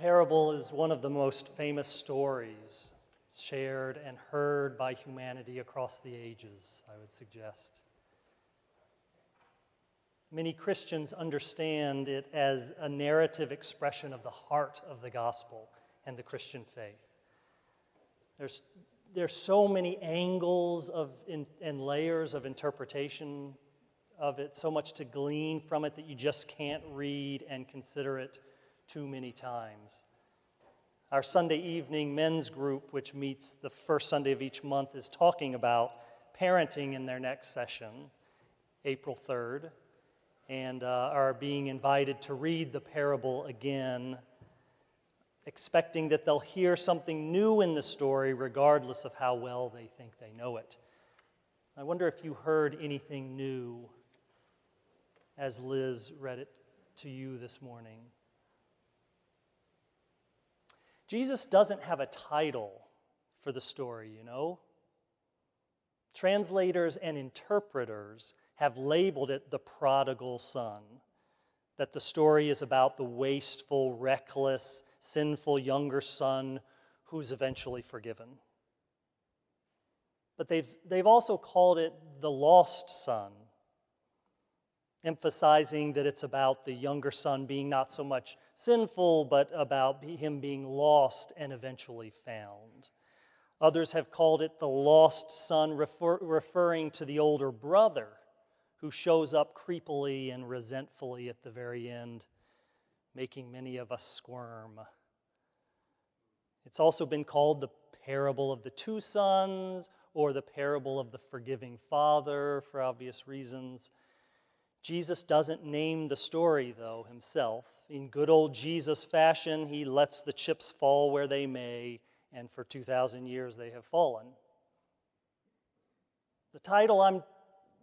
parable is one of the most famous stories shared and heard by humanity across the ages, I would suggest. Many Christians understand it as a narrative expression of the heart of the gospel and the Christian faith. There's so many angles and layers of interpretation of it, so much to glean from it that you just can't read and consider it too many times. Our Sunday evening men's group, which meets the first Sunday of each month, is talking about parenting in their next session, April 3rd, and are being invited to read the parable again, expecting that they'll hear something new in the story regardless of how well they think they know it. I wonder if you heard anything new as Liz read it to you this morning. Jesus doesn't have a title for the story, you know. Translators and interpreters have labeled it the Prodigal Son, that the story is about the wasteful, reckless, sinful younger son who's eventually forgiven. But they've also called it the lost son, emphasizing that it's about the younger son being not so much sinful, but about him being lost and eventually found. Others have called it the lost son, referring to the older brother who shows up creepily and resentfully at the very end, making many of us squirm. It's also been called the parable of the two sons or the parable of the forgiving father for obvious reasons. Jesus doesn't name the story, though, himself. In good old Jesus fashion, he lets the chips fall where they may, and for 2,000 years they have fallen. The title I'm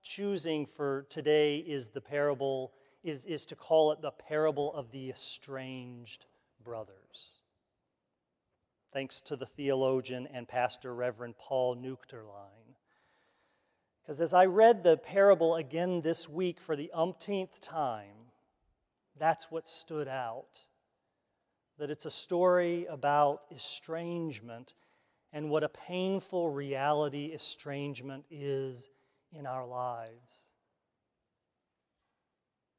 choosing for today is the parable, is to call it the parable of the estranged brothers. Thanks to the theologian and pastor Reverend Paul Nuchterlein. Because as I read the parable again this week for the umpteenth time, that's what stood out. That it's a story about estrangement and what a painful reality estrangement is in our lives.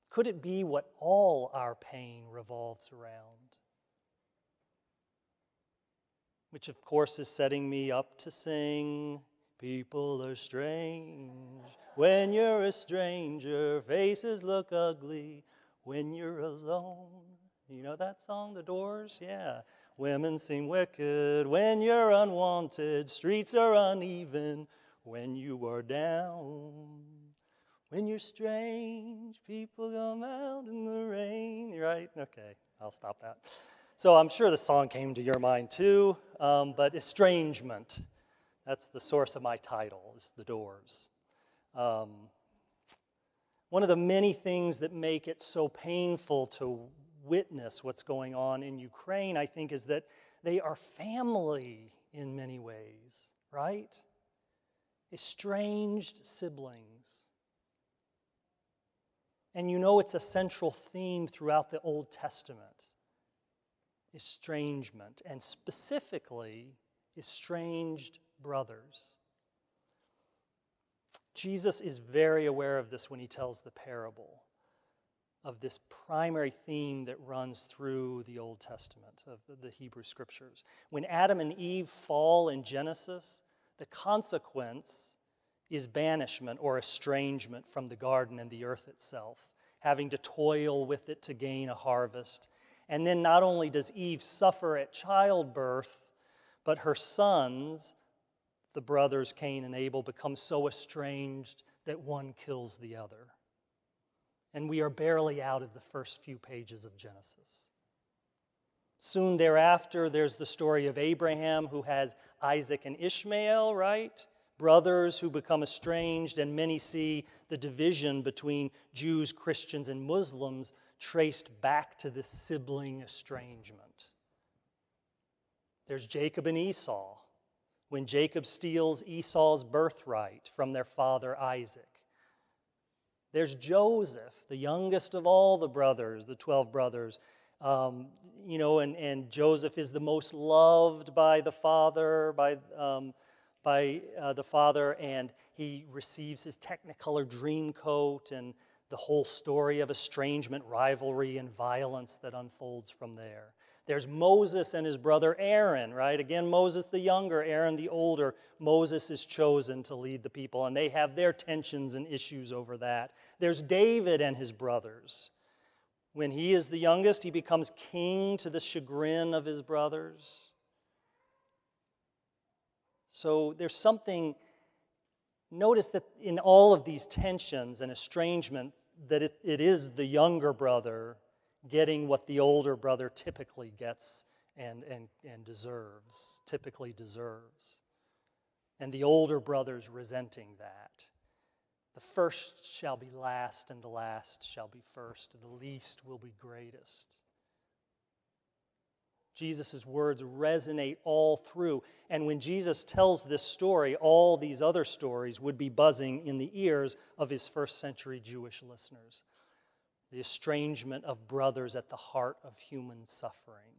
Could it be what all our pain revolves around? Which, of course, is setting me up to sing, "People are strange when you're a stranger, faces look ugly when you're alone." You know that song, The Doors? Yeah. Women seem wicked when you're unwanted, streets are uneven when you are down. When you're strange, people come out in the rain. Right? Okay, I'll stop that. So I'm sure the song came to your mind too, but estrangement, that's the source of my title, is The Doors. One of the many things that make it so painful to witness what's going on in Ukraine, I think, is that they are family in many ways, right? Estranged siblings. And you know it's a central theme throughout the Old Testament. Estrangement, and specifically, estranged brothers. Jesus is very aware of this when he tells the parable of this primary theme that runs through the Old Testament of the Hebrew Scriptures. When Adam and Eve fall in Genesis, the consequence is banishment or estrangement from the garden and the earth itself, having to toil with it to gain a harvest. And then not only does Eve suffer at childbirth, but her sons, the brothers Cain and Abel, become so estranged that one kills the other. And we are barely out of the first few pages of Genesis. Soon thereafter, there's the story of Abraham who has Isaac and Ishmael, right? Brothers who become estranged, and many see the division between Jews, Christians, and Muslims traced back to this sibling estrangement. There's Jacob and Esau, when Jacob steals Esau's birthright from their father Isaac. There's Joseph, the youngest of all the brothers, the 12 brothers, And Joseph is the most loved by the father, the father, and he receives his Technicolor dream coat, and the whole story of estrangement, rivalry, and violence that unfolds from there. There's Moses and his brother Aaron, right? Again, Moses the younger, Aaron the older. Moses is chosen to lead the people, and they have their tensions and issues over that. There's David and his brothers. When he is the youngest, he becomes king to the chagrin of his brothers. So there's something, notice that in all of these tensions and estrangement, that it is the younger brother getting what the older brother typically gets and typically deserves. And the older brother's resenting that. The first shall be last, and the last shall be first, and the least will be greatest. Jesus' words resonate all through. And when Jesus tells this story, all these other stories would be buzzing in the ears of his first century Jewish listeners. The estrangement of brothers at the heart of human suffering,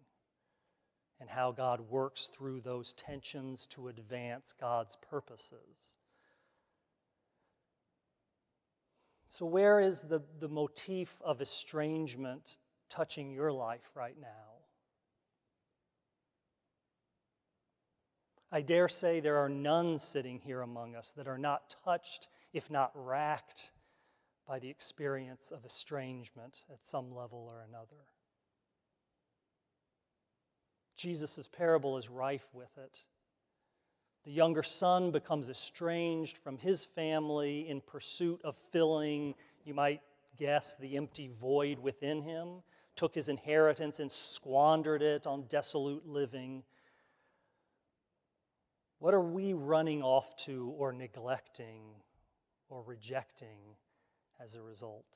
and how God works through those tensions to advance God's purposes. So where is the motif of estrangement touching your life right now? I dare say there are none sitting here among us that are not touched, if not racked, by the experience of estrangement at some level or another. Jesus' parable is rife with it. The younger son becomes estranged from his family in pursuit of filling, you might guess, the empty void within him, took his inheritance and squandered it on dissolute living. What are we running off to or neglecting or rejecting as a result?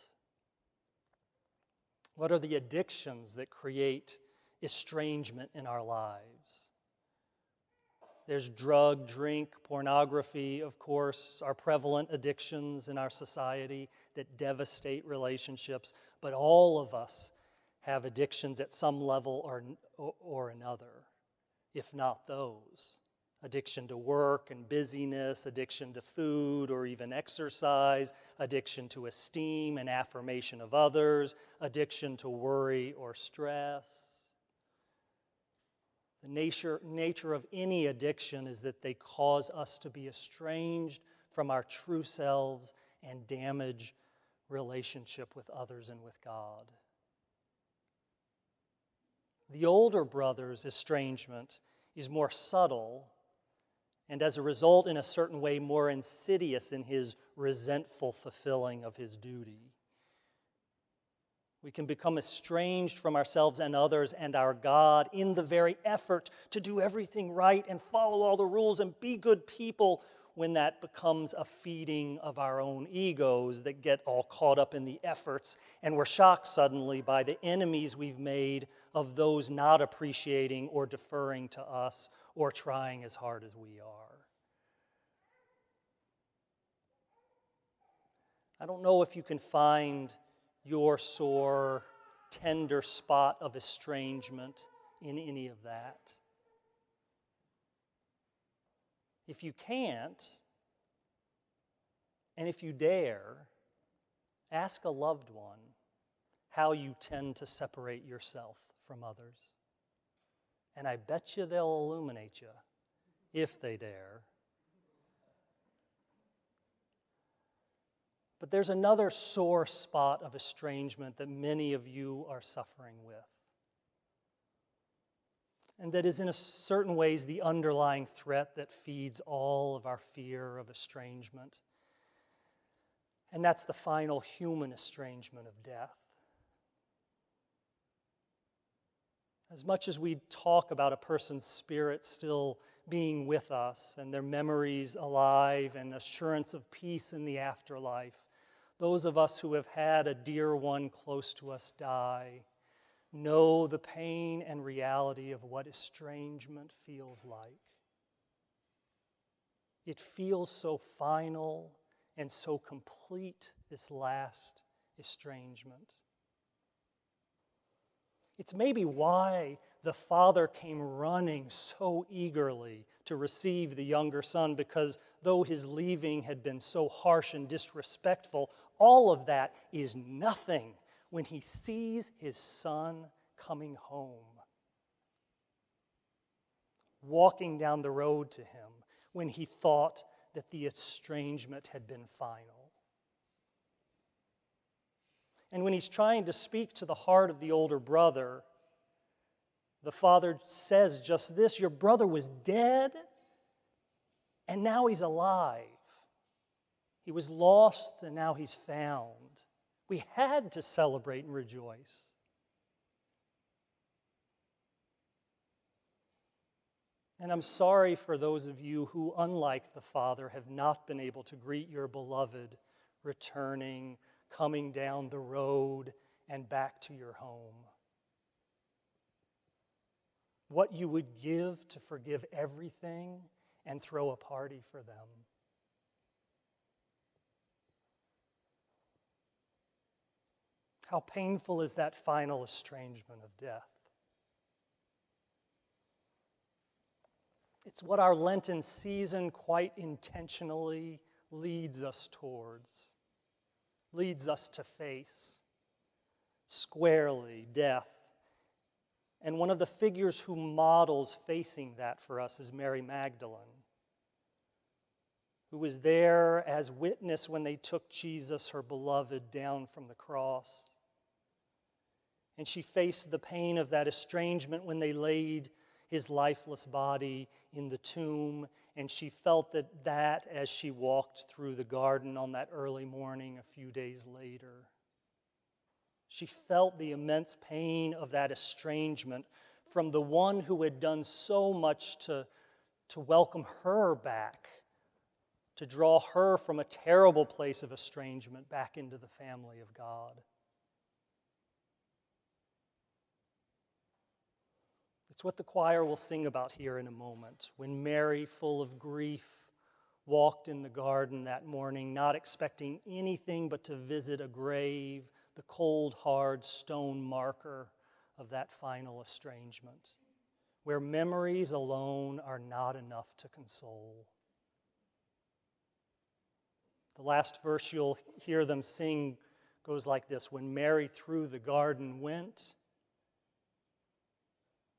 What are the addictions that create estrangement in our lives? There's drug, drink, pornography, of course, are prevalent addictions in our society that devastate relationships, but all of us have addictions at some level or another, if not those. Addiction to work and busyness, addiction to food or even exercise, addiction to esteem and affirmation of others, addiction to worry or stress. The nature of any addiction is that they cause us to be estranged from our true selves and damage relationship with others and with God. The older brother's estrangement is more subtle, and as a result, in a certain way, more insidious in his resentful fulfilling of his duty. We can become estranged from ourselves and others and our God in the very effort to do everything right and follow all the rules and be good people, when that becomes a feeding of our own egos that get all caught up in the efforts, and we're shocked suddenly by the enemies we've made of those not appreciating or deferring to us or trying as hard as we are. I don't know if you can find your sore, tender spot of estrangement in any of that. If you can't, and if you dare, ask a loved one how you tend to separate yourself from others. And I bet you they'll illuminate you, if they dare. But there's another sore spot of estrangement that many of you are suffering with. And that is in a certain ways the underlying threat that feeds all of our fear of estrangement. And that's the final human estrangement of death. As much as we talk about a person's spirit still being with us and their memories alive and assurance of peace in the afterlife, those of us who have had a dear one close to us die know the pain and reality of what estrangement feels like. It feels so final and so complete, this last estrangement. It's maybe why the father came running so eagerly to receive the younger son, because though his leaving had been so harsh and disrespectful, all of that is nothing when he sees his son coming home, walking down the road to him when he thought that the estrangement had been final. And when he's trying to speak to the heart of the older brother, the father says just this: your brother was dead, and now he's alive. He was lost, and now he's found. We had to celebrate and rejoice. And I'm sorry for those of you who, unlike the father, have not been able to greet your beloved returning, coming down the road, and back to your home. What you would give to forgive everything and throw a party for them. How painful is that final estrangement of death? It's what our Lenten season quite intentionally leads us towards, leads us to face squarely death. And one of the figures who models facing that for us is Mary Magdalene, who was there as witness when they took Jesus, her beloved, down from the cross. And she faced the pain of that estrangement when they laid his lifeless body in the tomb, and she felt that as she walked through the garden on that early morning a few days later. She felt the immense pain of that estrangement from the one who had done so much to welcome her back, to draw her from a terrible place of estrangement back into the family of God. It's what the choir will sing about here in a moment. When Mary, full of grief, walked in the garden that morning, not expecting anything but to visit a grave, the cold, hard stone marker of that final estrangement, where memories alone are not enough to console. The last verse you'll hear them sing goes like this: when Mary through the garden went,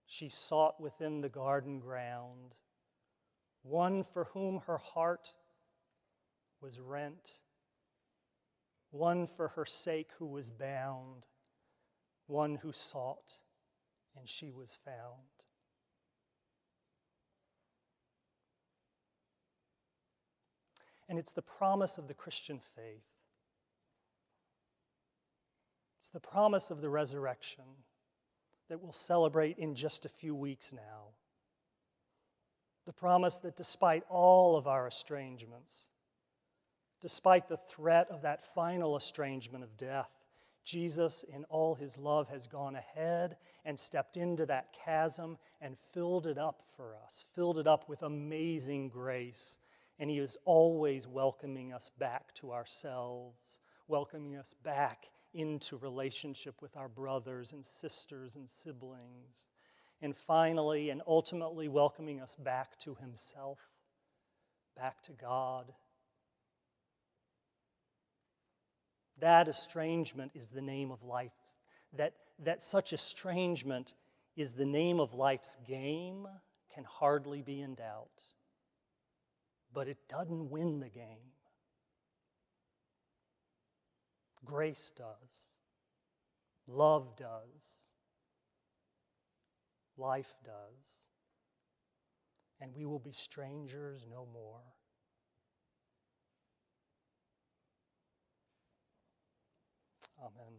she sought within the garden ground one for whom her heart was rent, one for her sake who was bound, one who sought and she was found. And it's the promise of the Christian faith. It's the promise of the resurrection that we'll celebrate in just a few weeks now. The promise that despite all of our estrangements, despite the threat of that final estrangement of death, Jesus, in all his love, has gone ahead and stepped into that chasm and filled it up for us, filled it up with amazing grace. And he is always welcoming us back to ourselves, welcoming us back into relationship with our brothers and sisters and siblings. And finally and ultimately welcoming us back to himself, back to God. That estrangement is the name of life. That such estrangement is the name of life's game can hardly be in doubt. But it doesn't win the game. Grace does. Love does. Life does. And we will be strangers no more. Amen.